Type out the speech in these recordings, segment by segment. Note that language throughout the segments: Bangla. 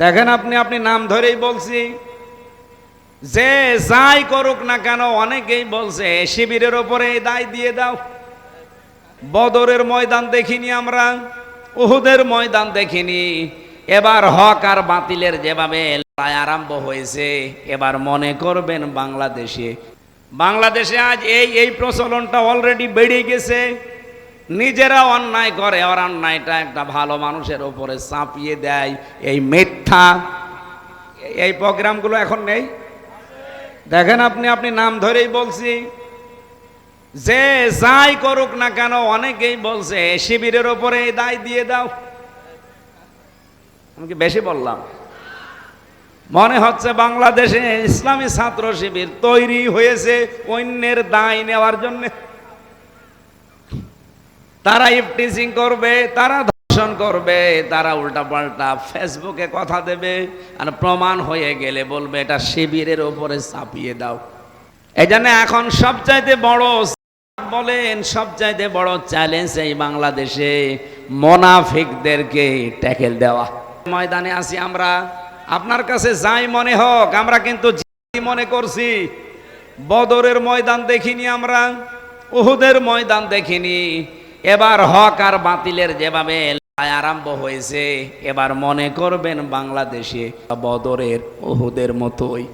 দেখেন আপনি আপনি নাম ধরেই বলছি, যে যাই করুক না কেন অনেকেই বলছে শিবিরের ওপরে দায় দিয়ে দাও। বদরের ময়দান দেখিনি আমরা, উহুদের ময়দান দেখিনি। এবার হক আর বাতিলের যেভাবে লড়াই আরম্ভ হয়েছে, এবার মনে করবেন বাংলাদেশে আজ এই প্রচলনটা অলরেডি বেড়ে গেছে। নিজেরা অন্যায় করে, আর অন্যায়টা একটা ভালো মানুষের ওপরে চাপিয়ে দেয়। এই মিথ্যা এই প্রোগ্রামগুলো এখন নেই। দেখেন আপনি আপনি নাম ধরেই বলছি, যে যাই করুক না কেন অনেকেই বলছে শিবিরের ওপরে দায় দিয়ে দাও। আমি কি বেশি বললাম? মনে হচ্ছে বাংলাদেশে ইসলামী ছাত্র শিবির তৈরি হয়েছে অন্যের দায় নেওয়ার জন্য। তারা ইফটিজিং করবে, তারা ধর্ষণ করবে, তারা উল্টাপাল্টা ফেসবুকে কথা দেবে, আর প্রমাণ হয়ে গেলে বলবে এটা শিবিরের ওপরে চাপিয়ে দাও। এই জন্য এখন সবচাইতে বড় বলেন, সবচাইতে বড় চ্যালেঞ্জ এই বাংলাদেশে মুনাফিকদেরকে ট্যাকেল দেওয়া। ময়দানে আছি আমরা, আপনার কাছে যাই মনে হোক, আমরা কিন্তু মনে করছি। বদরের ময়দান দেখিনি আমরা, উহুদের ময়দান দেখিনি। এবার হক আর বাতিলের যেভাবে লড়াই আরম্ভ হয়েছে, এবার মনে করবেন বাংলাদেশে বদরের উহুদের মতোই।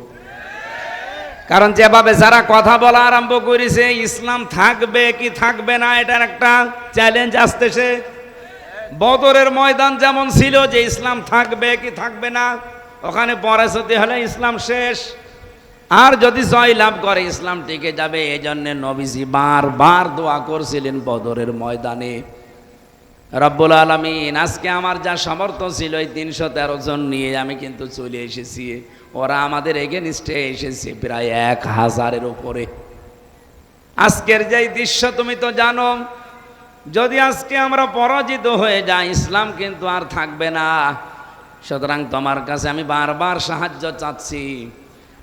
কারণ যেভাবে যারা কথা বলা আরম্ভ করেছে, ইসলাম থাকবে কি থাকবে না এটার একটা চ্যালেঞ্জ আসতেছে। বদরের ময়দান যেমন ছিল যে ইসলাম থাকবে কি থাকবে না, ওখানে পরাজয় হলে ইসলাম শেষ। আর যদি জয় লাভ করে ইসলাম টিকে যাবে। এই জন্য নবীজি বারবার দোয়া করছিলেন বদরের ময়দানে, রব্বুল আলামিন আজকে আমার যা সামর্থ্য ছিল এই 313 জন নিয়ে আমি কিন্তু চলে এসেছি, ওরা আমাদের এগেনস্টে এসেছে প্রায় 1000-এর উপরে। আজকের যেই দৃশ্য তুমি তো জানো, যদি আজকে আমরা পরাজিত হয়ে যাই ইসলাম কিন্তু আর থাকবে না। সুতরাং তোমার কাছে আমি বারবার সাহায্য চাচ্ছি,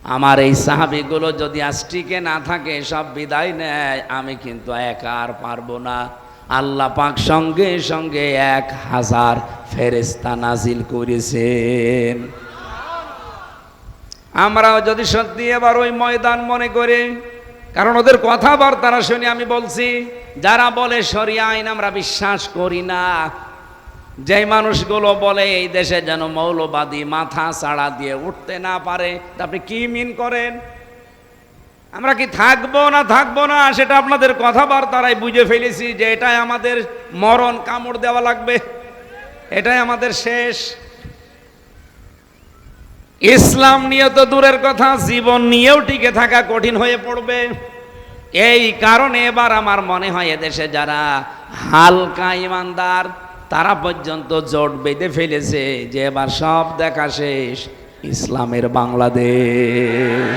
আমার এই সাহাবীগুলো যদি আজ টিকে না থাকে, সব বিদায় নেয়, আমি কিন্তু একা আর পারবো না। আল্লাহ পাক সঙ্গে সঙ্গে 1000 ফেরেশতা নাজিল করেছেন। আমরাও যদি সত্যি এবার ওই ময়দান মনে করি, কারণ ওদের কথাবার্তা শুনে আমি বলছি, যারা বলে শরিয়া আইন আমরা বিশ্বাস করি না, যে মানুষগুলো বলে এই দেশে যেন মৌলবাদী মাথা ছাড়া দিয়ে উঠতে না পারে, আপনি কি মিন করেন? আমরা কি থাকবো না থাকবো না সেটা আপনাদের কথাবার্তারাই বুঝে ফেলেছি যে এটাই আমাদের মরণ, কামড় দেওয়া লাগবে, এটাই আমাদের শেষ। ইসলাম নিয়ে তো দূরের কথা, জীবন নিয়েও টিকে থাকা কঠিন হয়ে পড়বে। এই কারণে এবার আমার মনে হয় এদেশে যারা হালকা ইমানদার তারা পর্যন্ত জোট বেঁধে ফেলেছে যে এবার সব দেখা শেষ, ইসলামের বাংলাদেশ।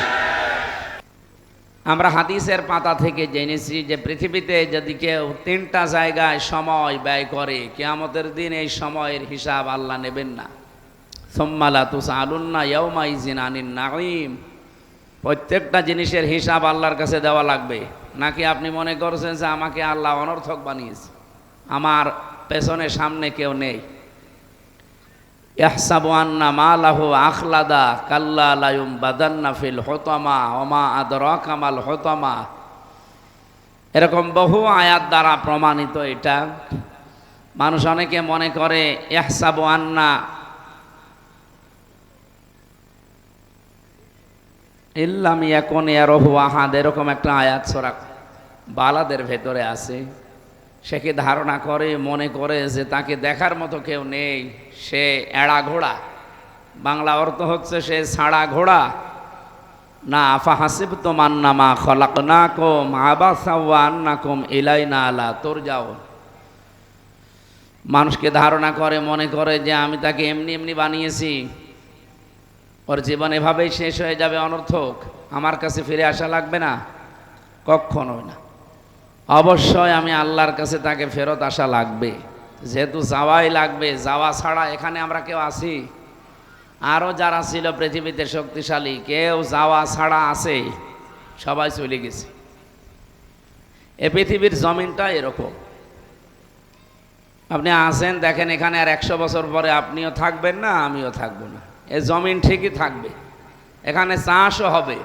আমরা হাদিসের পাতা থেকে জেনেছি যে পৃথিবীতে যদি কেউ 3টা জায়গায় সময় ব্যয় করে, কিয়ামতের দিন এই সময়ের হিসাব আল্লাহ নেবেন না। সুম্মা লা তুসআলুন্না ইয়াওমাইযিন আনিন নাঈম। প্রত্যেকটা জিনিসের হিসাব আল্লাহর কাছে দেওয়া লাগবে। নাকি আপনি মনে করছেন যে আমাকে আল্লাহ অনর্থক বানিয়েছে, আমার পেছনে সামনে কেউ নেই? ইয়াহসাবু আন্না মালাহু আখলাদা কাল্লা লা ইউমবাদান্না ফিল হুতামা ওয়া মা আদরাকা মাল হুতামা। এরকম বহু আয়াত দ্বারা প্রমাণিত এটা। মানুষ অনেকে মনে করে ইয়াহসাবু আন্না ইল্লাম ইয়াকুন ইয়ারাহু আহাদ, এরকম একটা আয়াত সূরা বালাদের ভেতরে আছে। সে কি ধারণা করে, মনে করে যে তাকে দেখার মতো কেউ নেই, সে এড়া ঘোড়া। বাংলা অর্থ হচ্ছে সে ছাড়া ঘোড়া। না আফাহাসিবতুম আন্নামা খলাকনাকুম আবাসা ওয়া আন্নাকুম ইলাইনা লা তুরজাউন। মানুষকে ধারণা করে, মনে করে যে আমি তাকে এমনি এমনি বানিয়েছি, ওর জীবন এভাবেই শেষ হয়ে যাবে, অনর্থক, আমার কাছে ফিরে আসা লাগবে না। কখনোই না। অবশ্যই আমি আল্লাহর কাছে তাকে ফেরত আসা লাগবে, যেহেতু যাওয়াই লাগবে। যাওয়া ছাড়া এখানে আমরা কেউ আছি? আরও যারা ছিল পৃথিবীতে শক্তিশালী, কেউ যাওয়া ছাড়া আছে? সবাই চলে গেছে। এ পৃথিবীর জমিনটা এরকম। আপনি আসেন, দেখেন এখানে আর 100 বছর পরে আপনিও থাকবেন না, আমিও থাকবো না। এ জমিন ঠিকই থাকবে, এখানে চাষও হবে।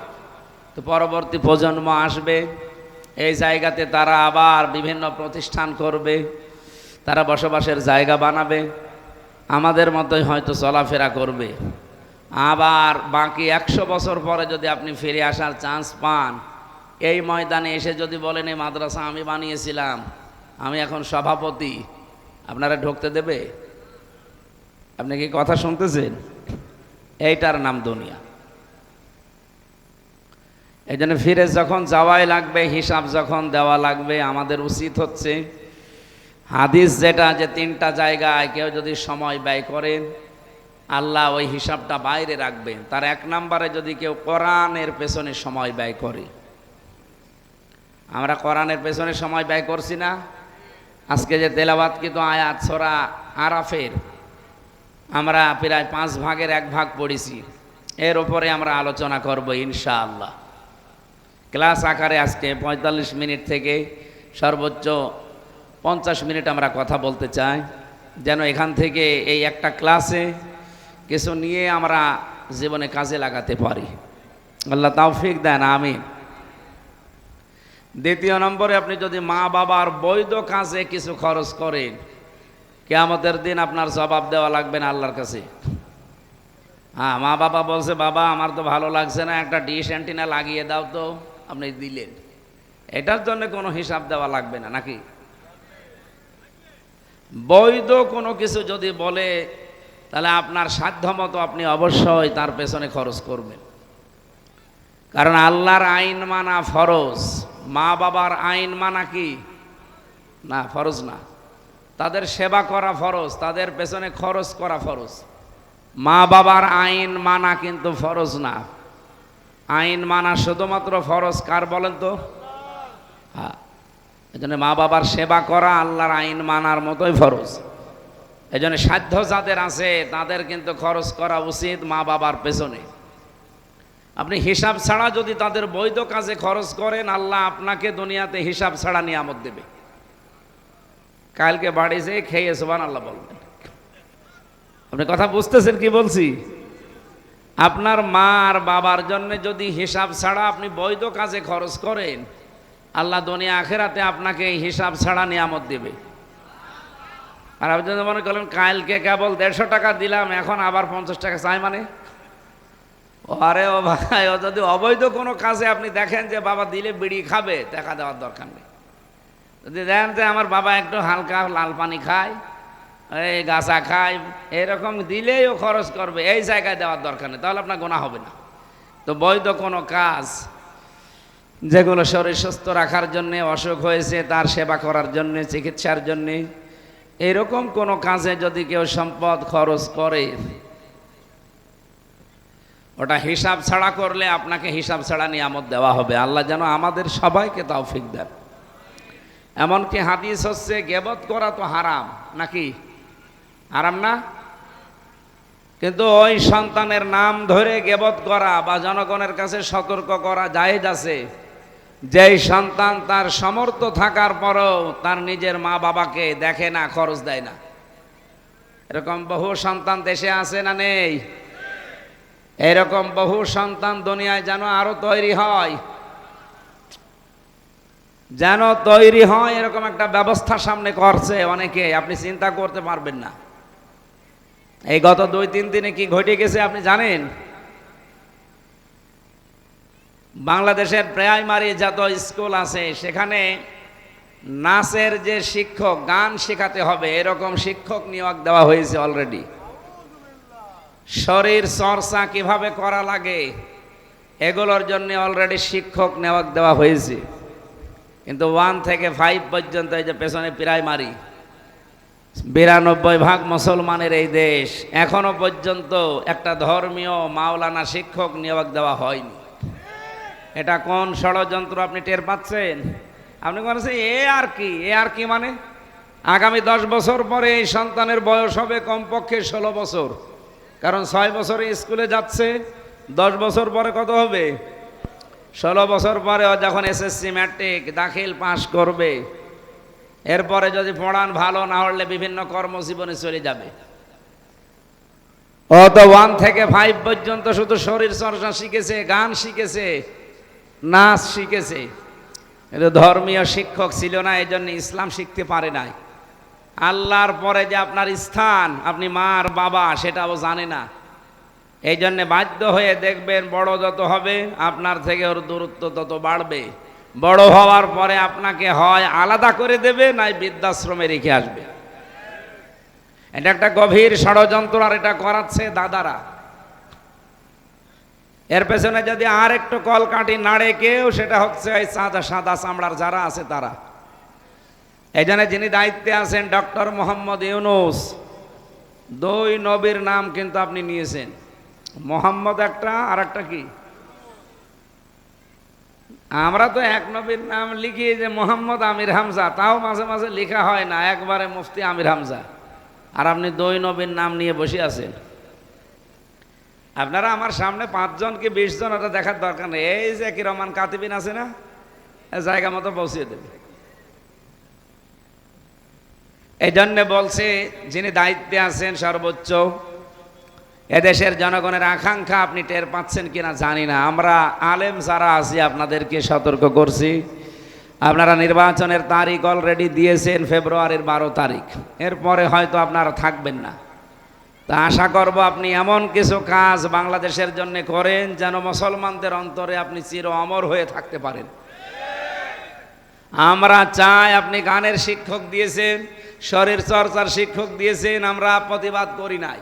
তো পরবর্তী প্রজন্ম আসবে, এই জায়গাতে তারা আবার বিভিন্ন প্রতিষ্ঠান করবে, তারা বসবাসের জায়গা বানাবে, আমাদের মতোই হয়তো চলাফেরা করবে। আবার বাকি 100 বছর পরে যদি আপনি ফিরে আসার চান্স পান, এই ময়দানে এসে যদি বলেন এই মাদ্রাসা আমি বানিয়েছিলাম, আমি এখন সভাপতি, আপনারা ঢুকতে দেবে? আপনি কি কথা শুনতেছেন? এইটার নাম দুনিয়া। এই জন্য ফিরে যখন যাওয়াই লাগবে, হিসাব যখন দেওয়া লাগবে, আমাদের উচিত হচ্ছে হাদিস যেটা, যে 3টা জায়গায় কেউ যদি সময় ব্যয় করেন, আল্লাহ ওই হিসাবটা বাইরে রাখবেন। তার 1 নম্বরে যদি কেউ কোরআনের পেছনে সময় ব্যয় করে। আমরা কোরআনের পেছনে সময় ব্যয় করছি না? আজকে যে তেলাওয়াতকৃত আয়াত সূরা আরাফের আমরা প্রায় 5 ভাগের 1 ভাগ পড়েছি, এর উপরে আমরা আলোচনা করব ইনশাআল্লাহ। ক্লাস আকারে আজকে 45 মিনিট থেকে সর্বোচ্চ 50 মিনিট আমরা কথা বলতে চাই, যেন এখান থেকে এই একটা ক্লাসে কিছু নিয়ে আমরা জীবনে কাজে লাগাতে পারি। আল্লাহ তৌফিক দেন, আমিন। দ্বিতীয় নম্বরে, আপনি যদি মা বাবার বৈধ কাজে কিছু খরচ করেন, কিয়ামতের দিন আপনার জবাব দেওয়া লাগবে না আল্লাহর কাছে। হ্যাঁ, মা বাবা বলছে বাবা আমার তো ভালো লাগছে না, একটা ডিশ অ্যান্টিনা লাগিয়ে দাও, তো আপনি দিলেন, এটার জন্য কোনো হিসাব দেওয়া লাগবে না নাকি? বৈধ কোনো কিছু যদি বলে, তাহলে আপনার সাধ্যমতো আপনি অবশ্যই তার পেছনে খরচ করবেন। কারণ আল্লাহর আইন মানা ফরজ, মা বাবার আইন মানা কি না? ফরজ না। তাদের সেবা করা ফরজ, তাদের পেছনে খরচ করা ফরজ। মা বাবার আইন মানা কিন্তু ফরজ না। আইন মানা শুধুমাত্র ফরজ কার বলেন তো? হ্যাঁ, এই জন্য মা বাবার সেবা করা আল্লাহর আইন মানার মতোই ফরজ। এই জন্য সাধ্য যাদের আছে তাদের কিন্তু খরচ করা উচিত মা বাবার পেছনে। আপনি হিসাব ছাড়া যদি তাদের বৈধ কাজে খরচ করেন, আল্লাহ আপনাকে দুনিয়াতে হিসাব ছাড়া নিয়ামত দেবে। কালকে বাড়ি যেয়ে খেয়ে সুবহানাল্লাহ বলবেন। আপনি কথা বুঝতেছেন কি বলছি? আপনার মা আর বাবার জন্য যদি হিসাব ছাড়া আপনি বৈধ কাজে খরচ করেন, আল্লাহ দুনিয়া আখেরাতে আপনাকে হিসাব ছাড়া নিয়ামত দেবে। আর আপনি যদি মনে করেন কালকে কেবল 150 টাকা দিলাম, এখন আবার 50 টাকা চাই, মানে আরে ও ভাই, ও যদি অবৈধ কোনো কাজে আপনি দেখেন যে বাবা দিলে বিড়ি খাবে, টাকা দেওয়ার দরকার নেই। যদি দেখেন যে আমার বাবা একটু হালকা লাল পানি খায়, এই গাছা খায়, এরকম দিলেই ও খরচ করবে, এই জায়গায় দেওয়ার দরকার নেই, তাহলে আপনার গোনা হবে না। তো বৈধ কোনো কাজ যেগুলো শরীর সুস্থ রাখার জন্যে, অসুখ হয়েছে তার সেবা করার জন্যে, চিকিৎসার জন্যে, এরকম কোনো কাজে যদি কেউ সম্পদ খরচ করে, ওটা হিসাব ছাড়া করলে আপনাকে হিসাব ছাড়া নিয়ামত দেওয়া হবে। আল্লাহ যেন আমাদের সবাইকে তৌফিক দেন। এমনকি হাদিস হচ্ছে গীবত করা তো হারাম, নাকি হারাম না? কিন্তু ওই সন্তানের নাম ধরে গীবত করা বা জনগণের কাছে সতর্ক করা জায়েজ আছে, যেই সন্তান তার সমর্থ থাকার পরও তার নিজের মা বাবাকে দেখে না, খরচ দেয় না। এরকম বহু সন্তান দেশে আছে না নেই? এরকম বহু সন্তান দুনিয়ায় যেন আরো তৈরি হয়, যেন তৈরি হয়, এরকম একটা ব্যবস্থা সামনে করছে অনেকে, আপনি চিন্তা করতে পারবেন না। এই গত 2-3 দিনে কি ঘটে গেছে আপনি জানেন? বাংলাদেশের প্রাইমারি যত স্কুল আছে সেখানে নাচের যে শিক্ষক, গান শেখাতে হবে, এরকম শিক্ষক নিয়োগ দেওয়া হয়েছে অলরেডি। শরীর চর্চা কিভাবে করা লাগে এগুলোর জন্য অলরেডি শিক্ষক নিয়োগ দেওয়া হয়েছে। কিন্তু 1 থেকে 5 পর্যন্ত, এই যে পেছনে প্রাইমারি, 92% মুসলমানের এই দেশ, এখনো পর্যন্ত একটা ধর্মীয় মাওলানা শিক্ষক নিয়োগ দেওয়া হয়নি। এটা কোন ষড়যন্ত্র আপনি টের পাচ্ছেন? আপনি বলছেন এ আর কি, এ আর কি মানে? আগামী 10 বছর পরে এই সন্তানের বয়স হবে কমপক্ষে 16 বছর, কারণ 6 বছরে স্কুলে যাচ্ছে, 10 বছর পরে কত হবে? 16 বছর পরে ও যখন এসএসসি ম্যাট্রিক দাখিল পাশ করবে, এরপরে যদি পড়ান ভালো না হলে বিভিন্ন কর্মজীবনে চলে যাবে। ও তো 1 থেকে 5 পর্যন্ত শুধু শরীর চর্চা শিখেছে, গান শিখেছে, নাচ শিখেছে, কিন্তু ধর্মীয় শিক্ষক ছিল না, এই জন্য ইসলাম শিখতে পারে নাই। আল্লাহর পরে যে আপনার স্থান, আপনি মার বাবা, সেটাও জানে না। এই জন্য বাধ্য হয়ে দেখবেন বড় যত হবে আপনার থেকে ওর দূরত্ব তত বাড়বে। বড় হওয়ার পরে আপনাকে হয় আলাদা করে দেবে, নাই বৃদ্ধাশ্রমে রেখে আসবে। এটা একটা গভীর ষড়যন্ত্র, আর এটা করাচ্ছে দাদারা। এর পেছনে যদি আর একটু কলকাঠি নাড়ে কেউ, সেটা হচ্ছে এই সাদা চামড়ার যারা আছে তারা। এই জন্য যিনি দায়িত্বে আছেন ডক্টর মোহাম্মদ ইউনূস, 2 নবীর নাম কিন্তু আপনি নিয়েছেন, মোহাম্মদ একটা আর একটা কি। আমরা তো 1 নবীর নাম লিখি যে মোহাম্মদ আমির হামজা, তাও মাঝে মাঝে লেখা হয় না, একবারে মুফতি আমির হামজা। আর আপনি 2 নবীর নাম নিয়ে বসে আছেন। আপনারা আমার সামনে 5 জন কি 20 জন, ওটা দেখার দরকার নেই। এই যে কি রহমান কাতিবিন আছে না, জায়গা মতো পৌঁছিয়ে দেবে। এই জন্যে বলছে যিনি দায়িত্বে আছেন সর্বোচ্চ, এদেশের জনগণের আকাঙ্ক্ষা আপনি টের পাচ্ছেন কিনা জানি না। আমরা আলেম যারা আছি আপনাদেরকে সতর্ক করছি, আপনারা নির্বাচনের তারিখ অলরেডি দিয়েছেন ফেব্রুয়ারির 12 তারিখ, এরপরে হয়তো আপনারা থাকবেন না। তা আশা করব আপনি এমন কিছু কাজ বাংলাদেশের জন্য করেন যেন মুসলমানদের অন্তরে আপনি চির অমর হয়ে থাকতে পারেন। আমরা চাই, আপনি গানের শিক্ষক দিয়েছেন, শরীর চর্চার শিক্ষক দিয়েছেন, আমরা প্রতিবাদ করি নাই,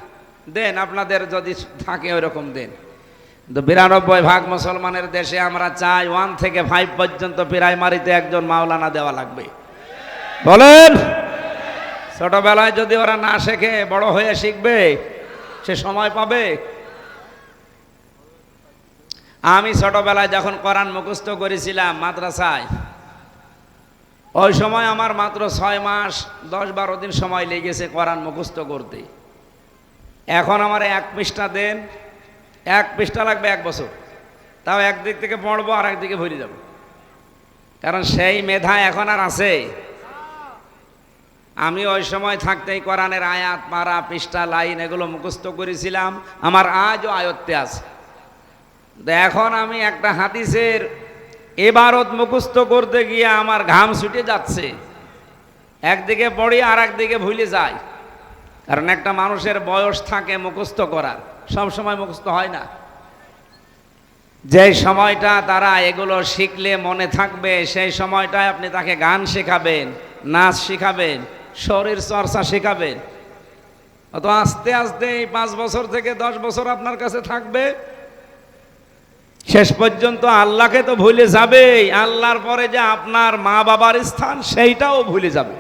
দেন আপনাদের যদি থাকে ওইরকম দেন। কিন্তু 92% মুসলমানের দেশে আমরা চাই 1 থেকে 5 পর্যন্ত প্রাইমারিতে একজন মাওলানা দেওয়া লাগবে। বলেন, ছোটবেলায় যদি ওরা না শেখে বড় হয়ে শিখবে? সে সময় পাবে? আমি ছোটবেলায় যখন কোরআন মুখস্থ করেছিলাম মাদ্রাসায়, ওই সময় আমার মাত্র 6 মাস 10-12 দিন সময় লেগেছে কোরআন মুখস্থ করতে। এখন আমার 1 পৃষ্ঠা দেন, 1 পৃষ্ঠা লাগবে 1 বছর, তাও একদিক থেকে পড়বো আর একদিকে ভুলে যাব, কারণ সেই মেধা এখন আর আছে? আমি ওই সময় থাকতেই কোরআনের আয়াত, পারা, পৃষ্ঠা, লাইন এগুলো মুখস্থ করেছিলাম, আমার আজও আয়ত্তে আছে। এখন আমি একটা হাদিসের ইবারত মুখস্থ করতে গিয়ে আমার ঘাম ছুটে যাচ্ছে, একদিকে পড়ি আর একদিকে ভুলে যাই। কারণ একটা মানুষের বয়স থাকে মুখস্থ করার, সব সময় মুখস্থ হয় না। যে সময়টা তারা এগুলো শিখলে মনে থাকবে, সেই সময়টায় আপনি তাকে গান শেখাবেন, নাচ শেখাবেন, শরীর চর্চা শেখাবেন। অত আস্তে আস্তে এই 5 বছর থেকে 10 বছর আপনার কাছে থাকবে, শেষ পর্যন্ত আল্লাহকে তো ভুলে যাবে, আল্লাহর পরে যে আপনার মা বাবার স্থান সেইটাও ভুলে যাবে।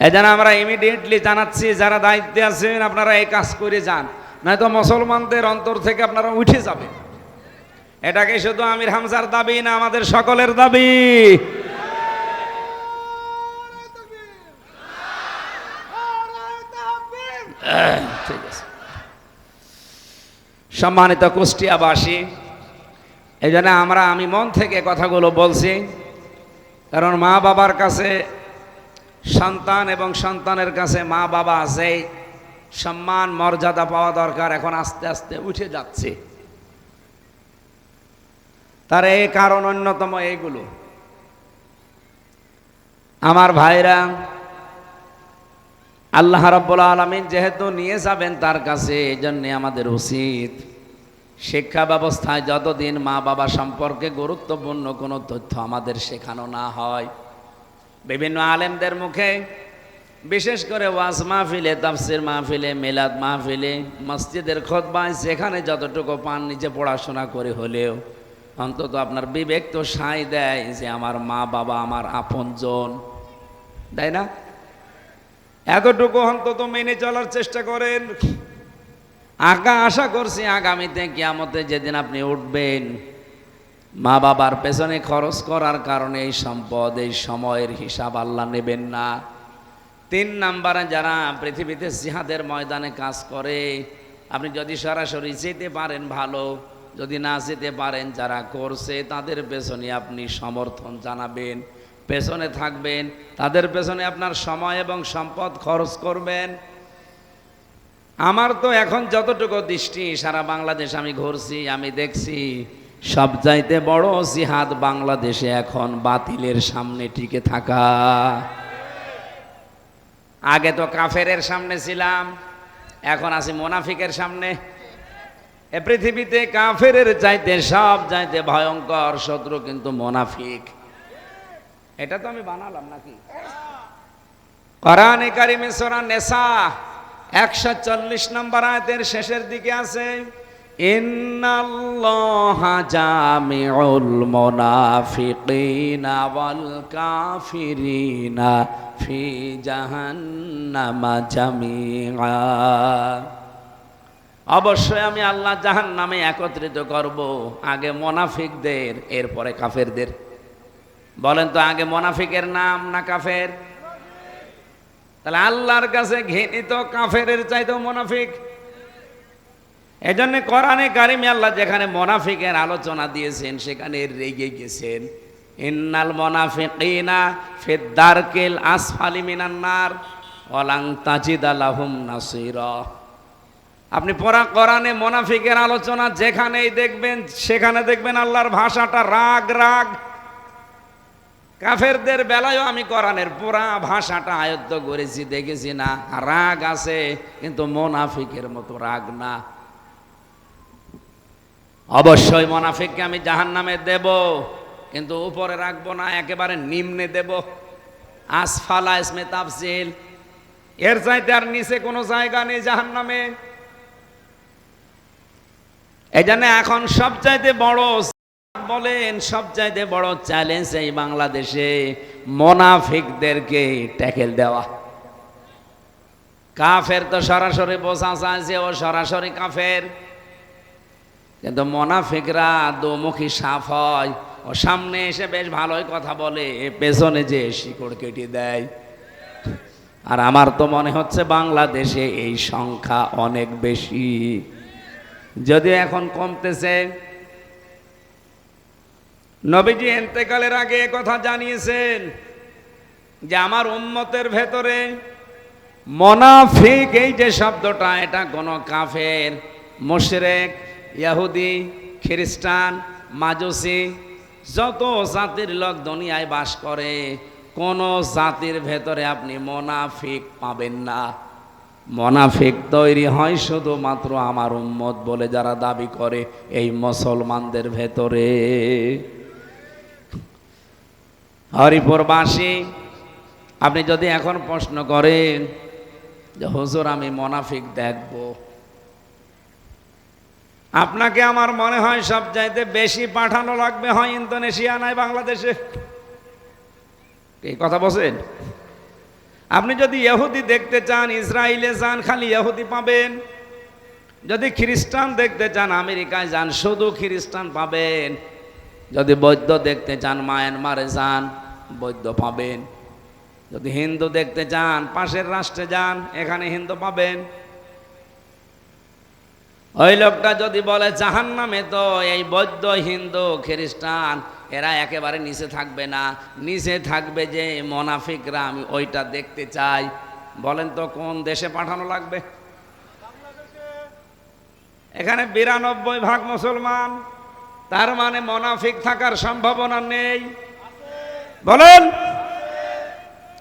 এজন্য আমরা ইমিডিয়েটলি জানাচ্ছি, যারা দায়িত্বে আছেন আপনারা এই কাজ করে যান, নয়তো মুসলমানদের অন্তর থেকে আপনারা উঠে যাবে। এটাকে শুধু আমির হামজার দাবি না, আমাদের সকলের দাবি। ঠিক আছে। সম্মানিত কুষ্টিয়াবাসী, এই জন্য আমি মন থেকে কথাগুলো বলছি, কারণ মা বাবার কাছে সন্তান এবং সন্তানের কাছে মা বাবা আছে, সম্মান মর্যাদা পাওয়া দরকার, এখন আস্তে আস্তে উঠে যাচ্ছে। তার এই কারণ অন্যতম এইগুলো। আমার ভাইরা, আল্লাহ রাব্বুল আলামিন যেহেতু নিয়ে যাবেন তার কাছে, এই জন্যে আমাদের উচিত শিক্ষা ব্যবস্থায় যতদিন মা বাবা সম্পর্কে গুরুত্বপূর্ণ কোনো তথ্য আমাদের শেখানো না হয়, বিভিন্ন আলেমদের মুখে, বিশেষ করে ওয়াজ মাহফিলে, তাফসির মাহফিলে, মিলাদ মাহফিলে, মসজিদের খুতবায়, যেখানে যতটুকু পান নিচে পড়াশোনা করে হলেও অন্তত আপনার বিবেক তো সায় দেয় যে আমার মা বাবা আমার আপনজন, তাই না? এতটুকু অন্তত মেনে চলার চেষ্টা করেন। আশা করছি আগামীতে কিয়ামতে যেদিন আপনি উঠবেন, মা বাবার পেছনে খরচ করার কারণে এই সম্পদ, এই সময়ের হিসাব আল্লাহ নেবেন না। 3 নাম্বারে যারা পৃথিবীতে জিহাদের ময়দানে কাজ করে, আপনি যদি সরাসরি যেতে পারেন ভালো, যদি না যেতে পারেন যারা করছে তাদের পেছনে আপনি সমর্থন জানাবেন, পেছনে থাকবেন, তাদের পেছনে আপনার সময় এবং সম্পদ খরচ করবেন। আমার তো এখন যতটুকু দৃষ্টি সারা বাংলাদেশ আমি ঘুরছি, আমি দেখছি সবচাইতে বড় জিহাদ বাংলাদেশে এখন বাতিলের সামনে টিকে থাকা। আগে তো কাফেরের সামনে ছিলাম, এখন আছি মুনাফিকের সামনে। এ পৃথিবীতে কাফেরের চাইতে সব চাইতে ভয়ঙ্কর শত্রু কিন্তু মুনাফিক। এটা তো আমি বানালাম নাকি? কোরআনে কারিমে সূরা নিসা 140 নম্বর আয়াতের শেষের দিকে আছে, ইন্নাল্লাহা জামিউল মুনাফিকিনা ওয়াল কাফিরিনা ফি জাহান্নামা জামিআ। অবশ্যই আমি আল্লাহ জাহান্নামে একত্রিত করব, আগে মুনাফিকদের এরপরে কাফেরদের। বলেন তো আগে মুনাফিকের নাম না কাফের? তাহলে আল্লাহর কাছে ঘৃণিত কাফেরের চাইতেও মুনাফিক। এজন্য কোরআনে কারিমে আল্লাহ যেখানে মুনাফিকের আলোচনা দিয়েছেন সেখানে রেগে গেছেন, ইন্নাল মুনাফিকিনা ফিদ দারকিল আসফালি মিনান নার ওয়ালাং তাজিদা লাহুম নাসীরা। আপনি পড়া কোরআনে মুনাফিকের আলোচনা যেখানেই দেখবেন সেখানে দেখবেন আল্লাহর ভাষাটা রাগ রাগ। কাফেরদের বেলায়ও আমি কোরআনের পুরা ভাষাটা আয়ত্ত করেছি, দেখেছি না রাগ আছে, কিন্তু মুনাফিকের মতো রাগ না। অবশ্যই মুনাফিককে আমি জাহান্নামে দেব, কিন্তু উপরে রাখবো না, একেবারে নিম্নে দেব। আসফালা ইসমে তাফসিল, এর চাইতে আর নিচে কোনো জায়গা নেই জাহান্নামে। এই জন্য এখন সবচাইতে বড় বলেন সবচাইতে বড় চ্যালেঞ্জ এই বাংলাদেশে মুনাফিকদেরকে ট্যাকেল দেওয়া। কাফের তো সরাসরি বোঝা যায় যে ও সরাসরি কাফের, কিন্তু মুনাফিকরা দোমুখী সাপ হয়। ও সামনে এসে বেশ ভালোই কথা বলে, পেছনে যে শিকড় কেটে দেয়। আর আমার তো মনে হচ্ছে বাংলাদেশে এই সংখ্যা অনেক বেশি, যদিও এখন কমতেছে। নবীজি ইন্তেকালের আগে কথা জানিয়েছেন যে আমার উম্মতের ভেতরে মুনাফিক এই যে শব্দটা, এটা কোন কাফের, মুশরিক, ইহুদি, খ্রিস্টান, মাজুসি, যত জাতির লোক দুনিয়ায় বাস করে কোন জাতির ভেতরে আপনি মুনাফিক পাবেন না। মুনাফিক তৈরি হয় শুধুমাত্র আমার উম্মত বলে যারা দাবি করে এই মুসলমানদের ভেতরে। হরিপুরবাসী আপনি যদি এখন প্রশ্ন করেন যে হুজুর আমি মুনাফিক দেখব, আপনাকে আমার মনে হয় সবচাইতে বেশি পাঠানো লাগবে হয় ইন্দোনেশিয়া নয় বাংলাদেশে। এই কথা বলছেন? আপনি যদি ইহুদি দেখতে চান ইসরায়েলে যান, খালি ইহুদি পাবেন। যদি খ্রিস্টান দেখতে চান আমেরিকায় যান, শুধু খ্রিস্টান পাবেন। যদি বৌদ্ধ দেখতে চান মায়ানমারে যান, বৌদ্ধ পাবেন। যদি হিন্দু দেখতে চান পাশের রাষ্ট্রে যান, এখানে হিন্দু পাবেন। ওই লোকটা যদি বলে জাহান্নামে, তো এই বৌদ্ধ, হিন্দু, খ্রিস্টান এরা একেবারে নিচে থাকবে না, নিচে থাকবে যে মুনাফিকরা। আমি ওইটা দেখতে চাই। বলেন তো কোন দেশে পাঠানো লাগবে? এখানে 92% মুসলমান, তার মানে মুনাফিক থাকার সম্ভাবনা নেই। বলেন,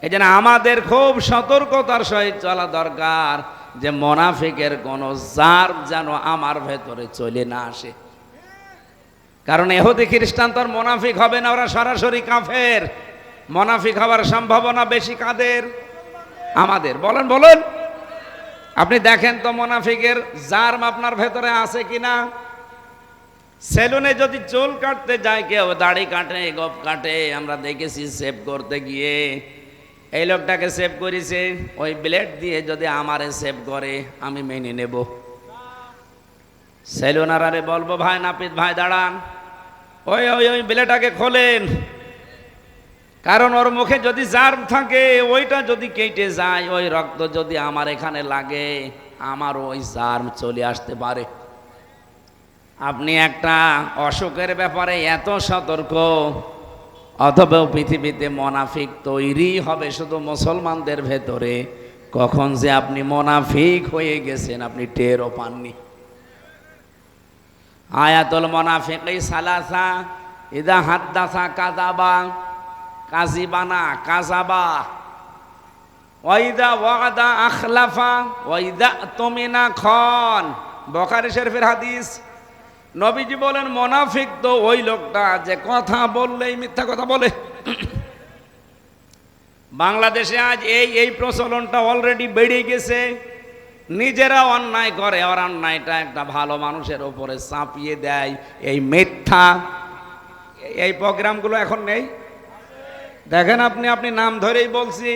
এই জন্য আমাদের খুব সতর্কতার সহিত চলা দরকার যে মুনাফিকের কোন জার্ম যেন আমার ভেতরে চলে না আসে। কারণ ইহুদি খ্রিস্টান তো আর মুনাফিক হবে না, ওরা সরাসরি কাফের। মুনাফিক হওয়ার সম্ভাবনা বেশি কাদের? আমাদের। বলেন বলেন, আপনি দেখেন তো মুনাফিকের জার্ম আপনার ভেতরে আছে কিনা। সেলুনে যদি চুল কাটতে যায় কেউ, দাড়ি কাটে, গোপ কাটে, আমরা দেখেছি সেভ করতে গিয়ে এই লোকটাকে সেভ করেছে, ওই ব্লেড দিয়ে যদি আমারে সেভ করে আমি মেনে নেব। সেলুনারে বলবো ভাই নাপিত ভাই দাঁড়ান, ওই ওই ওই ব্লেডটাকে খোলেন, কারণ ওর মুখে যদি জার্ম থাকে ওইটা যদি কেটে যায়, ওই রক্ত যদি আমার এখানে লাগে, আমার ওই জার্ম চলে আসতে পারে। আপনি একটা অসুখের ব্যাপারে এত সতর্ক, অথবা পৃথিবীতে মুনাফিক তৈরি হবে শুধু মুসলমানদের ভেতরে, কখন যে আপনি মুনাফিক হয়ে গেছেন আপনি টেরও পাননি। আয়াতুল মুনাফিকি সালাসা, ইদা হাদ্দাসা কাযাবা, কাযিবানা কাযাবা, ওয়া ইদা ওয়াদা আখলাফা, ওয়া ইদা তুমিনা খান। বুখারী শরীফের হাদিস। নবীজি বলেন মুনাফিক তো ওই লোকটা যে কথা বললেই মিথ্যা কথা বলে। বাংলাদেশে আজ এই প্রচলনটা অলরেডি বেড়ে গেছে। নিজেরা অন্যায় করে আর অন্যায়টা একটা ভালো মানুষের উপরে চাপিয়ে দেয়, এই মিথ্যা। এই প্রোগ্রামগুলো এখন নেই, দেখেন আপনি নাম ধরেই বলছি,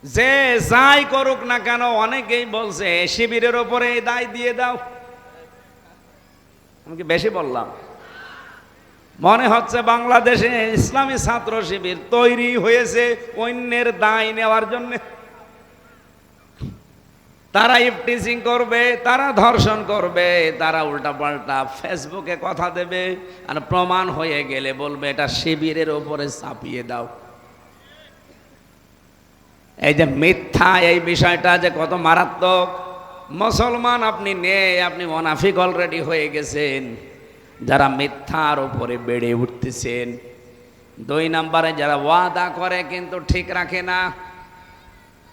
যে যাই করুক না কেন অনেকেই বলছে শিবিরের উপরে দায় দিয়ে দাও। আমি কি বেশি বললাম? মনে হচ্ছে বাংলাদেশে ইসলামী ছাত্র শিবির তৈরি হয়েছে অন্যের দায় নেওয়ার জন্য। তারা ইফটিজিং করবে, তারা ধর্ষণ করবে, তারা উল্টাপাল্টা ফেসবুকে কথা দেবে, আর প্রমাণ হয়ে গেলে বলবে এটা শিবিরের উপরে চাপিয়ে দাও। এই যে মিথ্যা, এই বিষয়টা যে কত মারাত্মক। মুসলমান আপনি নেই, আপনি মুনাফিক অলরেডি হয়ে গেছেন। যারা মিথ্যার উপরে বেড়ে উঠতেছেন। 2 নম্বরে যারা ওয়াদা করে কিন্তু ঠিক রাখে না।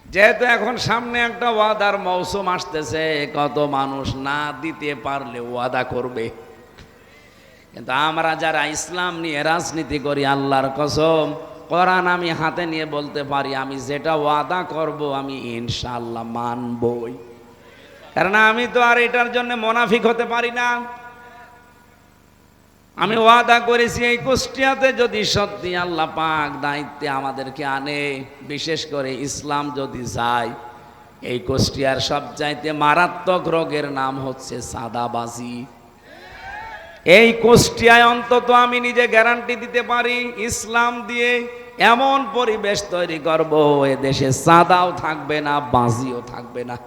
যেহেতু এখন সামনে একটা ওয়াদার মৌসুম আসতেছে, কত মানুষ না দিতে পারলে ওয়াদা করবে। কিন্তু আমরা যারা ইসলাম নিয়ে রাজনীতি করি, আল্লাহর কসম, কোরআন আমি হাতে নিয়ে বলতে পারি, আমি যেটা ওয়াদা করব আমি ইনশাআল্লাহ মানবই। কারণ আমি তো আর এটার জন্য মুনাফিক হতে পারি না। আমি ওয়াদা করেছি এই কুষ্টিয়াতে যদি সত্যি আল্লাহ পাক দায়িত্বে আমাদেরকে আনে, বিশেষ করে ইসলাম যদি যায়, এই কুষ্টিয়ার সবচাইতে মারাত্মক রোগের নাম হচ্ছে চাঁদাবাজি। এই কুষ্টিয়ায় অন্তত আমি নিজে গ্যারান্টি দিতে পারি, ইসলাম দিয়ে এমন পরিবেশ তৈরি করব এ দেশে চাঁদাও থাকবে না, বাজিও থাকবে না।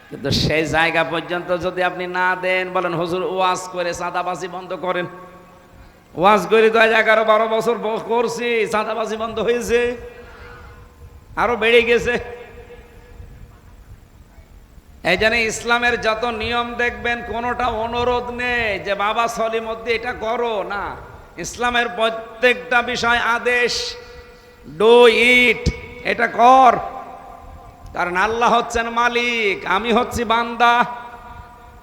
কিন্তু সেই জায়গা পর্যন্ত যদি আপনি না দেন, বলেন হুজুর ওয়াজ করে চাঁদাবাজি বন্ধ করেন। ওয়াজ করে তো 11-12 বছর করছি, চাঁদাবাজি বন্ধ হয়েছে, আরো বেড়ে গেছে। এই জন্য ইসলামের যত নিয়ম দেখবেন কোনোটা অনুরোধ নেই যে বাবা সলি মধ্যে এটা করো না। ইসলামের প্রত্যেকটা বিষয় আদেশ, ডু ইট, এটা কর। কারণ আল্লাহ হচ্ছেন মালিক, আমি হচ্ছি বান্দা।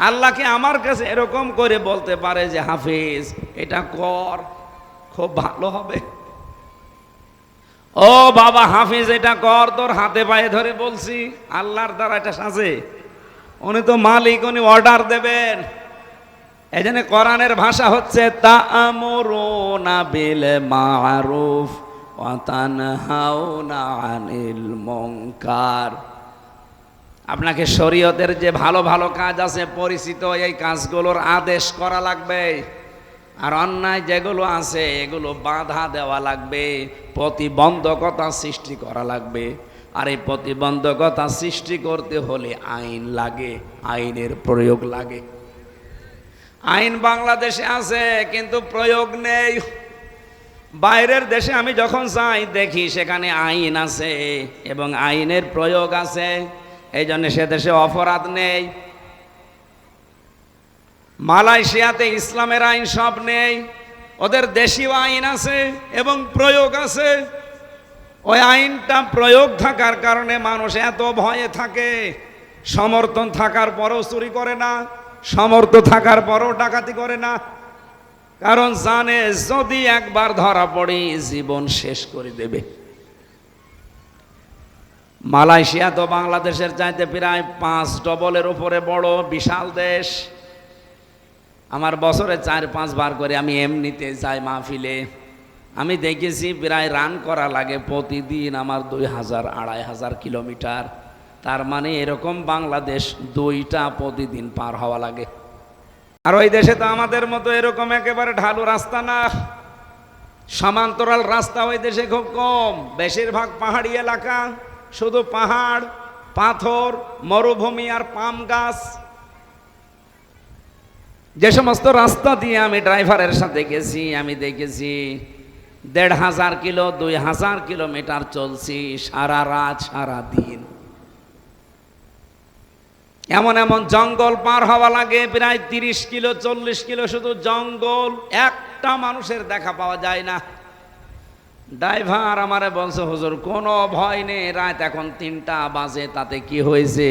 আল্লাহকে আমার কাছে এরকম করে বলতে পারে যে হাফিজ এটা কর, খুব ভালো হবে। ও বাবা হাফিজ এটা কর, তোর হাতে পায়ে ধরে বলছি, আল্লাহর দ্বারা এটা সাজে। উনি তো মালিক, উনি অর্ডার দেবেন। এই জন্য কোরআনের ভাষা হচ্ছে তা'মুরুনা বিল মা'রুফ ওয়া তানহাউনা আনিল মুনকার। আপনাকে শরীয়তের যে ভালো ভালো কাজ আছে পরিচিত, এই কাজগুলোর আদেশ করা লাগবে। আর অন্যায় যেগুলো আছে এগুলো বাধা দেওয়া লাগবে, প্রতিবন্ধকতা সৃষ্টি করা লাগবে। আর এই প্রতিবন্ধকতা সৃষ্টি করতে হলে আইন লাগে, আইনের প্রয়োগ লাগে। আইন বাংলাদেশে আছে কিন্তু প্রয়োগ নেই। বাইরের দেশে আমি যখন যাই দেখি সেখানে আইন আছে এবং আইনের প্রয়োগ আছে, এই জন্য সে দেশে অপরাধ নেই। মালয়েশিয়াতে ইসলামের আইন সব নেই, ওদের দেশীয় আইন আছে এবং প্রয়োগ আছে। ওই আইনটা প্রয়োগ থাকার কারণে মানুষ এত ভয়ে থাকে, সমর্থন থাকার পরেও চুরি করে না, সমর্থ থাকার পরেও ডাকাতি করে না। কারণ জানে যদি একবার ধরা পড়ি জীবন শেষ করে দেবে। মালয়েশিয়া তো বাংলাদেশের চাইতে প্রায় 5 ডবলের উপরে বড়, বিশাল দেশ। আমার বছরে 4-5 বার করে আমি এমনিতে যাই মাহফিলে। আমি দেখেছি প্রায় রান করা লাগে প্রতিদিন আমার 2000-2500 কিলোমিটার। তার মানে এরকম বাংলাদেশ 2টা প্রতিদিন পার হওয়া লাগে। আর ওই দেশে তো আমাদের মতো এরকম একেবারে ঢালু রাস্তা না, সমান্তরাল রাস্তা ওই দেশে খুব কম। বেশিরভাগ পাহাড়ি এলাকা, শুধু পাহাড়, পাথর, মরুভূমি আর পাম গাছ। যে সমস্ত রাস্তা দিয়ে আমি ড্রাইভারের সাথে গেছি আমি দেখেছি 1,500 কিলো 2,000 কিলোমিটার চলছি সারা রাত সারা দিন। এমন এমন জঙ্গল পার হওয়া লাগে, প্রায় 30 কিলো 40 কিলো শুধু জঙ্গল, একটা মানুষের দেখা পাওয়া যায় না। ড্রাইভার আমারে বলছে, হুজুর কোনো ভয় নেই, রাত এখন 3টা বাজে, তাতে কি হয়েছে,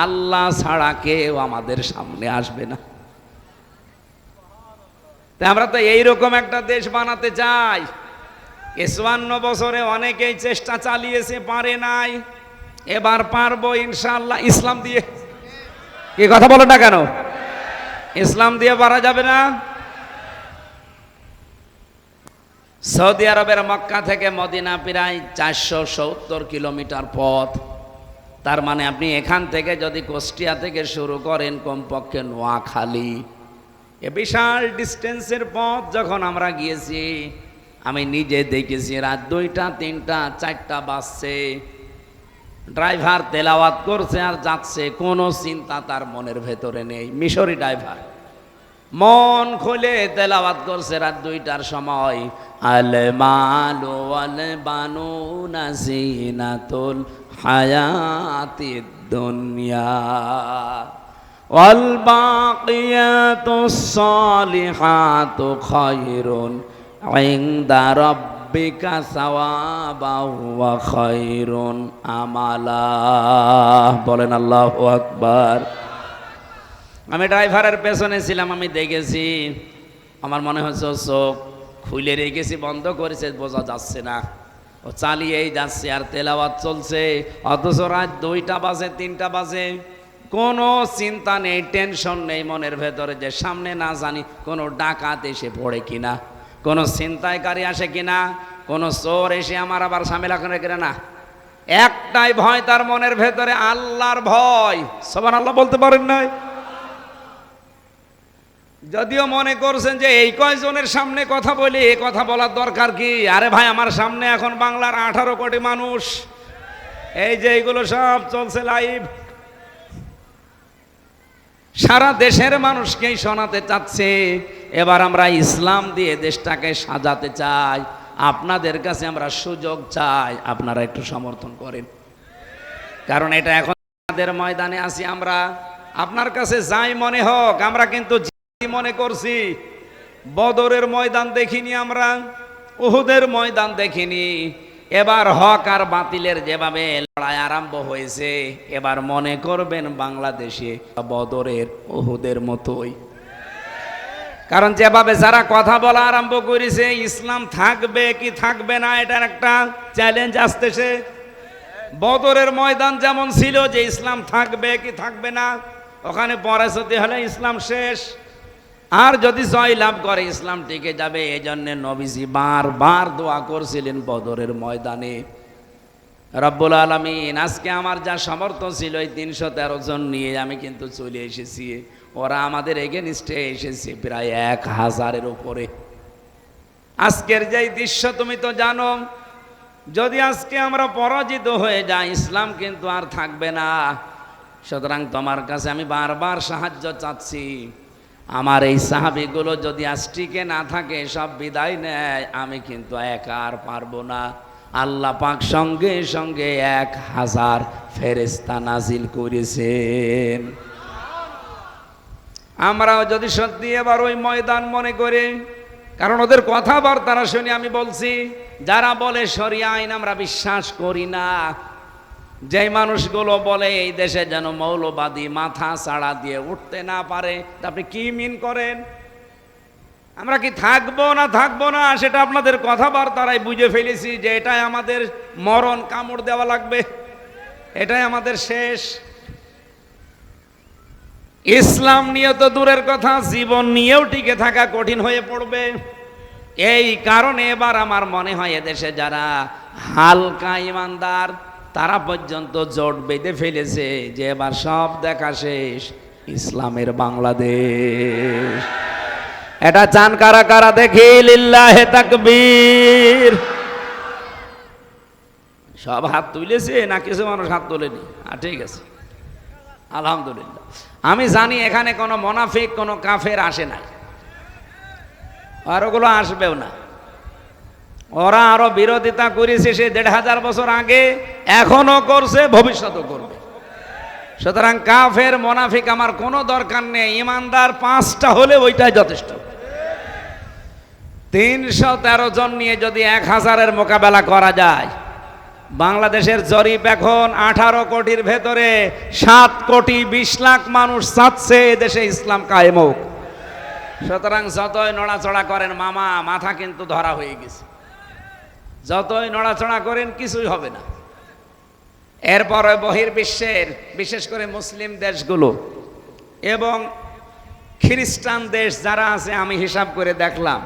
আল্লাহ ছাড়া কেউ আমাদের সামনে আসবে না। তা আমরা তো এইরকম একটা দেশ বানাতে চাই। 54 বছরে অনেকেই চেষ্টা চালিয়েছে, পারে নাই, এবার পারবো ইনশাআল্লাহ। ইসলাম দিয়ে, কি কথা বলো না কেন, ইসলাম দিয়ে পারা যাবে না? সৌদি আরবের মক্কা থেকে মদিনা প্রায় 470 কিলোমিটার পথ। তার মানে আপনি এখান থেকে যদি কুষ্টিয়া থেকে শুরু করেন, কমপক্ষে নোয়াখালী, এ বিশাল ডিস্টেন্সের পথ যখন আমরা গিয়েছি, আমি নিজে দেখেছি রাত 2টা 3টা 4টা বাজছে, ড্রাইভার তেলাওয়াত করছে আর যাচ্ছে, কোনো চিন্তা তার মনের ভেতরে নেই। মিশরি ড্রাইভার মন খুলে তেলাওয়াত করছে রাত 2টার সময়, আল মালু ওয়াল বানুনা জিনাতুল হায়াতিদ দুনিয়া ওয়াল বাকিয়াতুস সালিহাতু খায়রুন ইনদা রাব্বিকা সাওয়াবাও ওয়া খায়রুন আমালা। বলেন আল্লাহু আকবার। আমি ড্রাইভারের পেছনে ছিলাম, আমি দেখেছি, আমার মনে হচ্ছে চোখ খুলে রেখেছি, বন্ধ করেছে, বোঝা যাচ্ছে না, ও চালিয়েই যাচ্ছে আর তেলাওয়াত চলছে। অথচ রাত 2টা বাজে 3টা বাজে, কোনো চিন্তা নেই, টেনশন নেই মনের ভেতরে যে সামনে না জানি কোনো ডাকাত এসে পড়ে কিনা, কোনো ছিনতাইকারী আসে কিনা, কোনো চোর এসে আমার আবার ঝামেলা করে কিনা। না, একটাই ভয় তার মনের ভেতরে, আল্লাহর ভয়। সুবহানাল্লাহ বলতে পারেন নাই? যদিও মনে করছেন যে এই কয়জনের সামনে কথা বলি, এ কথা বলার দরকার কি? আরে ভাই, আমার সামনে এখন বাংলার 18 কোটি মানুষ, এই যে এইগুলো সব চলছে লাইভ, সারা দেশের মানুষকেই শোনাতে চাচ্ছে। এবার আমরা ইসলাম দিয়ে দেশটাকে সাজাতে চাই, আপনাদের কাছে আমরা সুযোগ চাই, আপনারা একটু সমর্থন করেন। কারণ এটা এখন আমাদের ময়দানে আছি আমরা, আপনার কাছে যাই মনে হোক, আমরা কিন্তু মনে করছি বদরের ময়দান দেখিনি, আমরা উহুদের ময়দান দেখিনি। এবার হক আর বাতিলের যেভাবে লড়াই আরম্ভ হয়েছে, এবার মনে করবেন বাংলাদেশে বদরের উহুদের মতোই। কারণ যেভাবে যারা কথা বলা আরম্ভ করেছে, ইসলাম থাকবে কি থাকবে না, এটার একটা চ্যালেঞ্জ আসতেছে। বদরের ময়দান যেমন ছিল যে ইসলাম থাকবে কি থাকবে না, ওখানে পরাজিত হলে ইসলাম শেষ, আর যদি জয় লাভ করে ইসলাম টিকে যাবে। এই জন্য নবীজি বারবার দোয়া করছিলেন বদরের ময়দানে, রব্বুল আলামিন আজকে আমার যা সামর্থ্য ছিল এই 313 জন নিয়ে আমি কিন্তু চলে এসেছি, ওরা আমাদের এগেনস্টে এসেছে প্রায় 1000-এর উপরে। আজকের যে দৃশ্য তুমি তো জানো, যদি আজকে আমরা পরাজিত হয়ে যাই, ইসলাম কিন্তু আর থাকবে না। সুতরাং তোমার কাছে আমি বারবার সাহায্য চাচ্ছি, আমার এই সাহাবীগুলো যদি আজ টিকে না থাকে, সব বিদায় নেয়, আমি কিন্তু একা আর পারবো না। আল্লাহ পাক সঙ্গে সঙ্গে 1000 ফেরেশতা নাজিল করেছেন। আমরাও যদি সত্যি এবার ওই ময়দান মনে করে, কারণ ওদের কথাবার্তা শুনে আমি বলছি, যারা বলে শরিয়া আইন আমরা বিশ্বাস করি না, যে মানুষগুলো বলে এই দেশে যেন মৌলবাদী মাথা ছাড়া দিয়ে উঠতে না পারে, আপনি কি মিন করেন? আমরা কি থাকবো না থাকবো না, সেটা আপনাদের কথাবার্তারাই বুঝে ফেলেছি যে এটাই আমাদের মরণ, কামড় দেওয়া লাগবে, এটাই আমাদের শেষ। ইসলাম নিয়ে তো দূরের কথা, জীবন নিয়েও টিকে থাকা কঠিন হয়ে পড়বে। এই কারণে এবার আমার মনে হয় এদেশে যারা হালকা ইমানদার, তারা পর্যন্ত জোট বেঁধে ফেলেছে যে এবার সব দেখা শেষ, ইসলামের বাংলাদেশ। এটা চান কারা কারা দেখি? লিল্লাহে তাকবীর। সব হাত তুলেছে না কিছু মানুষ হাত তোলেনি? ঠিক আছে, আলহামদুলিল্লাহ। আমি জানি এখানে কোনো মুনাফিক, কোনো কাফের আসে নাই, আর ওগুলো আসবেও না। ওরা আরো বিরোধিতা করেছে সে ১৫০০ বছর আগে, এখনো করছে, ভবিষ্যতও করবে। সুতরাং কাফের মুনাফিক আমার কোনো দরকার নেই, ইমানদার ৫টা হলে ওইটাই যথেষ্ট। ৩১৩ জন নিয়ে যদি ১,০০০-এর মোকাবেলা করা যায়, বাংলাদেশের জরিপ এখন ১৮ কোটির ভেতরে ৭ কোটি ২০ লাখ মানুষ চাচ্ছে দেশে ইসলাম কায়েম হোক। সুতরাং যতই নড়াচড়া করেন মামা, মাথা কিন্তু ধরা হয়ে গেছে। যতই নড়াচড়া করেন কিছুই হবে না। এরপরে বহির্বিশ্বের, বিশেষ করে মুসলিম দেশগুলো এবং খ্রিস্টান দেশ যারা আছে, আমি হিসাব করে দেখলাম,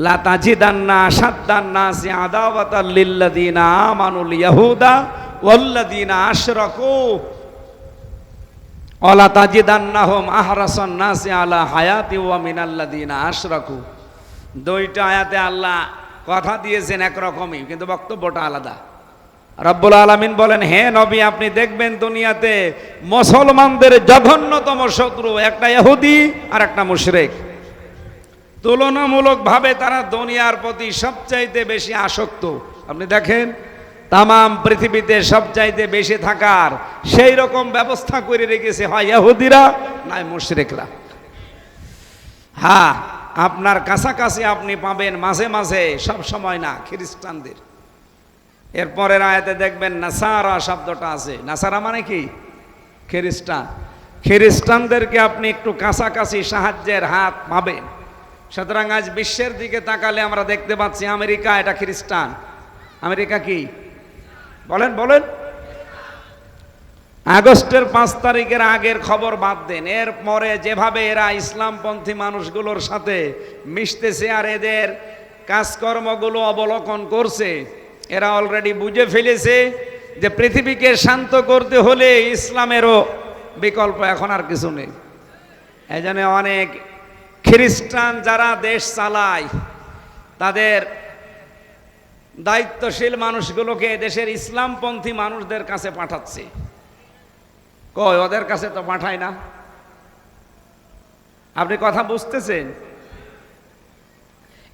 লা তাজিদান্না আশাদ্দান নাসি আদাওয়াতাল লিল্লাযিনা আমানুল ইয়াহুদা ওয়াল্লাযিনা আশরাকু ওয়ালা তাজিদান্নাহুম আহরাসান নাসি আলা হায়াতি ওয়া মিনাল্লাযিনা আশরাকু। দুইটা আয়াতে আল্লাহ কথা দিয়েছেন একরকমই, কিন্তু বক্তব্যটা আলাদা। রব্বুল আলামিন বলেন, হে নবী, আপনি দেখবেন দুনিয়াতে মুসলমানদের জঘন্যতম শত্রু একটা ইহুদি আর একটা মুশরিক। তুলনামূলকভাবে তারা দুনিয়ার প্রতি সবচাইতে বেশি আসক্ত। আপনি দেখেন তামাম পৃথিবীতে সবচাইতে বেশি থাকার সেই রকম ব্যবস্থা করে রেখেছে হয় ইহুদিরা নয় মুশরিকরা। হ্যাঁ, আপনার কাছাকাছি আপনি পাবেন মাঝে মাঝে, সব সময় না, খ্রিস্টানদের। এরপরের আয়াতে দেখবেন নাসারা শব্দটা আছে। নাসারা মানে কি? খ্রিস্টান। খ্রিস্টানদেরকে আপনি একটু কাছাকাছি সাহায্যের হাত পাবেন। সুতরাং আজ বিশ্বের দিকে তাকালে আমরা দেখতে পাচ্ছি আমেরিকা এটা খ্রিস্টান। আমেরিকা কি বলেন বলেন? আগস্টের ৫ তারিখের আগের খবর বাদ দেন, এর পরে যেভাবে এরা ইসলামপন্থী মানুষগুলোর সাথে মিশতেছে আর এদের কাজকর্মগুলো অবলোকন করছে, এরা অলরেডি বুঝে ফেলেছে যে পৃথিবীকে শান্ত করতে হলে ইসলামেরও বিকল্প এখন আর কিছু নেই। এই জন্য অনেক খ্রিস্টান যারা দেশ চালায় তাদের দায়িত্বশীল মানুষগুলোকে দেশের ইসলামপন্থী মানুষদের কাছে পাঠাচ্ছে। কই, ওদের কাছে তো পাঠায় না। আপনি কথা বুঝতেছেন?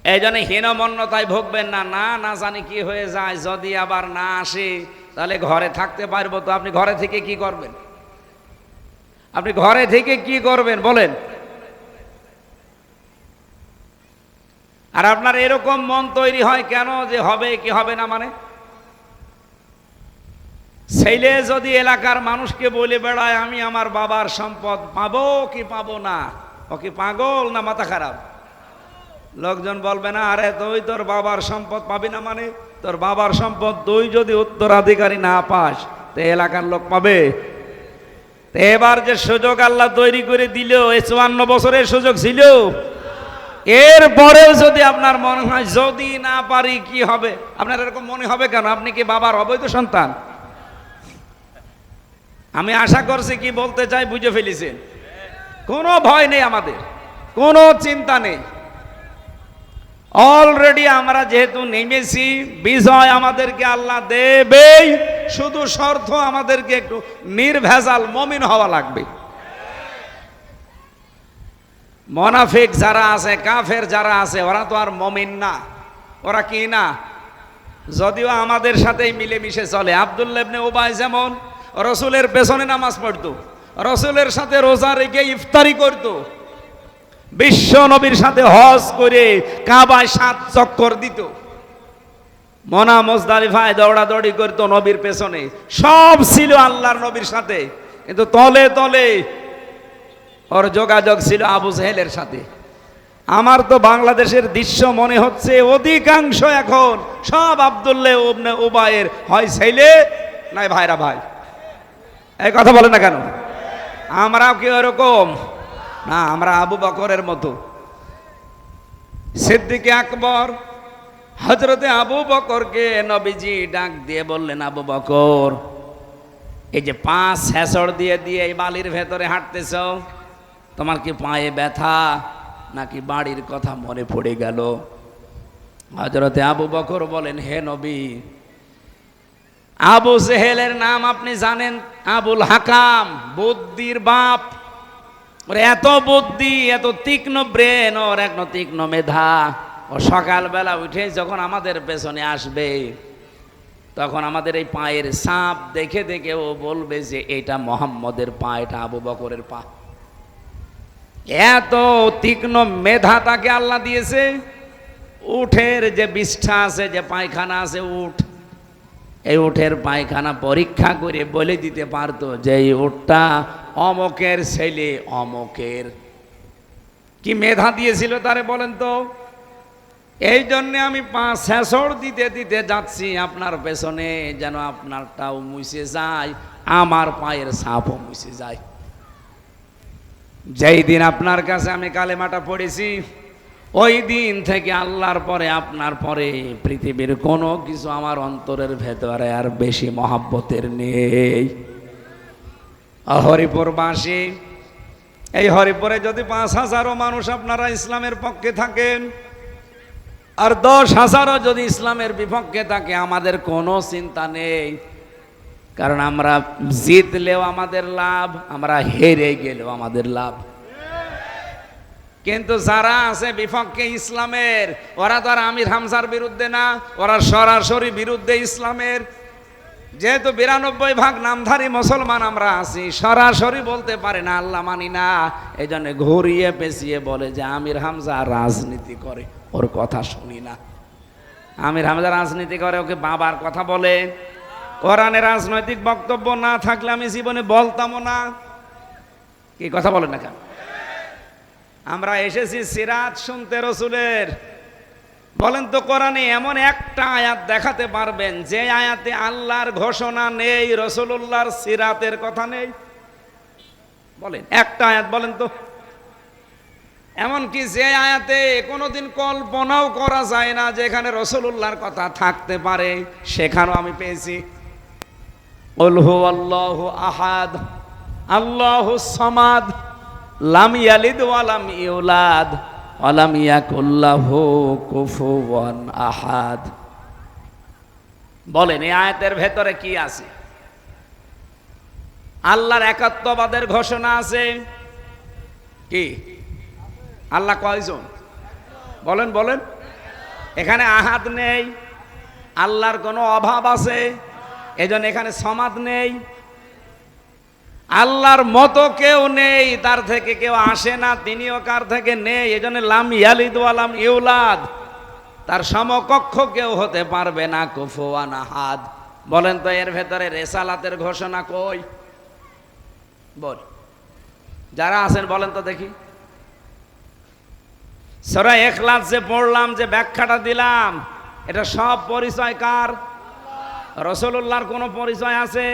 এই জন্য হীনমন্যতায় ভুগবেন না। না না জানি কি হয়ে যায়, যদি আবার না আসে তাহলে ঘরে থাকতে পারবো তো। আপনি ঘরে থেকে কি করবেন? আপনি ঘরে থেকে কি করবেন বলেন? আর আপনার এরকম মন তৈরি হয় কেন যে হবে কি হবে না? মানে ছেলে যদি এলাকার মানুষকে বলে বেড়ায় আমি আমার বাবার সম্পদ পাবো কি পাবো না, ও কি পাগল না মাথা খারাপ? লোকজন বলবে না, আরে তুই তোর বাবার সম্পদ পাবি না মানে? তোর বাবার সম্পদ তুই যদি উত্তরাধিকারী না পাস তো এলাকার লোক পাবে? তো এবার যে সুযোগ আল্লাহ তৈরি করে দিল, এই ৫৪ বছরের সুযোগ ছিল, এরপরেও যদি আপনার মনে হয় যদি না পারি কি হবে, আপনার এরকম মনে হবে কেন? আপনি কি বাবার অবৈধ সন্তান? আমি আশা করছি কি বলতে চাই বুঝে ফেলেছেন। কোনো ভয় নেই, আমাদের কোনো চিন্তা নেই। অলরেডি আমরা যেহেতু নেমেছি, বিজয় আমাদেরকে আল্লাহ দেবেই, শুধু শর্ত আমাদেরকে একটু নির্ভেজাল মুমিন হওয়া লাগবে। মুনাফিক যারা আছে, কাফের যারা আছে, ওরা তো আর মুমিন না। ওরা কি না? যদিও আমাদের সাথেই মিলেমিশে চলে। আব্দুল্লাহ ইবনে উবাই যেমন রসুলের পেছনে নামাজ পড়তো, রসুলের সাথে রোজা রেখে ইফতারি করতো, বিশ্ব নবীর সাথে হজ করে কাবায় ৭ চক্কর দিত, মনা মুজদালিফায় দৌড়াদৌড়ি করতো নবীর পেছনে, সব ছিল আল্লাহর নবীর সাথে। কিন্তু তলে তলে ওর যোগাযোগ ছিল আবু জেহেলের সাথে। আমার তো বাংলাদেশের দৃশ্য মনে হচ্ছে অধিকাংশ এখন সব আব্দুল্লাহ ইবনে উবাইয়ের হয় ছেলে নাই ভাইরা ভাই। এই কথা বলে না কেন? আমরাও কি ওরকম না? আমরা আবু বকরের মতো। সিদ্দিকে আকবর হযরতে আবু বকরকে নবীজি ডাক দিয়ে বললেন, আবু বকর, এই যে ৫ হেসড় দিয়ে দিয়ে এই বালির ভেতরে হাঁটতেছ, তোমার কি পায়ে ব্যথা নাকি বাড়ির কথা মনে পড়ে গেল? হযরতে আবু বকর বলেন, হে নবী, আবু জেহেলের নাম আপনি জানেন, আবুল হাকাম, বুদ্ধির বাপ। ওর এত বুদ্ধি, এত তীক্ষ্ণ ব্রেন, ওর এত তীক্ষ্ণ মেধা, ও সকালবেলা উঠে যখন আমাদের পেছনে আসবে, তখন আমাদের এই পায়ের ছাপ দেখে দেখে ও বলবে যে এটা মোহাম্মদের পা, এটা আবু বকরের পা। এত তীক্ষ্ণ মেধা তাকে আল্লাহ দিয়েছে। উঠের যে বিষ্ঠা আছে, যে পায়খানা আছে, এই উঠের পায়খানা পরীক্ষা করে বলে দিতে পারতো যে এই উটটা অমকের ছেলে, অমকের। কি মেধা দিয়েছিল তারে বলেন তো। এই জন্যে আমি 5 দিতে দিতে যাচ্ছি আপনার পেছনে, যেন আপনারটাও মুছে যায়, আমার পায়ের ছাপও মুছে যায়। যেই দিন আপনার কাছে আমি কালেমাটা পড়েছি, ওই দিন থেকে আল্লাহর পরে, আপনার পরে পৃথিবীর কোনো কিছু আমার অন্তরের ভেতরে আর বেশি মহাব্বতের নেই। হরিপুরবাসী, এই হরিপুরে যদি 5,000 মানুষ আপনারা ইসলামের পক্ষে থাকেন, আর 10,000 যদি ইসলামের বিপক্ষে থাকে, আমাদের কোনো চিন্তা নেই। কারণ আমরা জিতলেও আমাদের লাভ, আমরা হেরে গেলেও আমাদের লাভ। কিন্তু যারা আছে বিপক্ষে ইসলামের, ওরা তো আর আমির হামজার বিরুদ্ধে না, ওরা সরাসরি বিরুদ্ধে ইসলামের। যেহেতু 92% নামধারী মুসলমান আমরা আছি, সরাসরি বলতে পারে না আল্লাহ মানি না, এই জন্য ঘুরিয়ে পেঁচিয়ে বলে যে আমির হামজা রাজনীতি করে, ওর কথা শুনি না। আমির হামজা রাজনীতি করে, ওকে বাবার কথা বলে। কোরআনে রাজনৈতিক বক্তব্য না থাকলে আমি জীবনে বলতামও না। কি কথা বলে না কেন? আমরা এসেছি সিরাত শুনতে রসুলের। বলেন তো কোরআনে এমন একটা আয়াত দেখাতে পারবেন যে আয়াতে আল্লাহর ঘোষণা নেই, রসুলুল্লাহর সিরাতের কথা নেই? বলেন একটা আয়াত বলেন তো। এমনকি যে আয়াতে কোনোদিন কল্পনাও করা যায় না যেখানে রসুলুল্লাহর কথা থাকতে পারে, সেখানেও আমি পেয়েছি। কুল হুয়াল্লাহু আহাদ আল্লাহুস সামাদ লাম ইয়ালিদ ওয়া লাম ইউলাদ ওয়া লাম ইয়াকুল লাহু কুফুওয়ান আহাদ। বলেন এই আয়াতের ভেতরে কি আছে? আল্লাহর একাত্মবাদের ঘোষণা আছে। কি আল্লাহ কয়জন? বলেন বলেন। এখানে আহাদ নেই, আল্লাহর কোনো অভাব আছে, এজন্য এখানে সমাদ নেই। আল্লাহর মতো কেউ নেই, তার থেকে কেউ আসে না, তিনিও কার থেকে নেই, এজন্য লাম ইয়ালিদ ওয়া লাম ইউলাদ, তার সমকক্ষ কেউ হতে পারবে না, কুফুয়ান আহাদ। বলেন তো এর ভেতরে রেসালাতের ঘোষণা কই? বল, যারা আছেন বলেন তো দেখি। সূরা ইখলাস যে পড়লাম, যে ব্যাখ্যাটা দিলাম, এটা সব পরিচয় কার? রাসূলুল্লাহর কোনো পরিচয় আছে?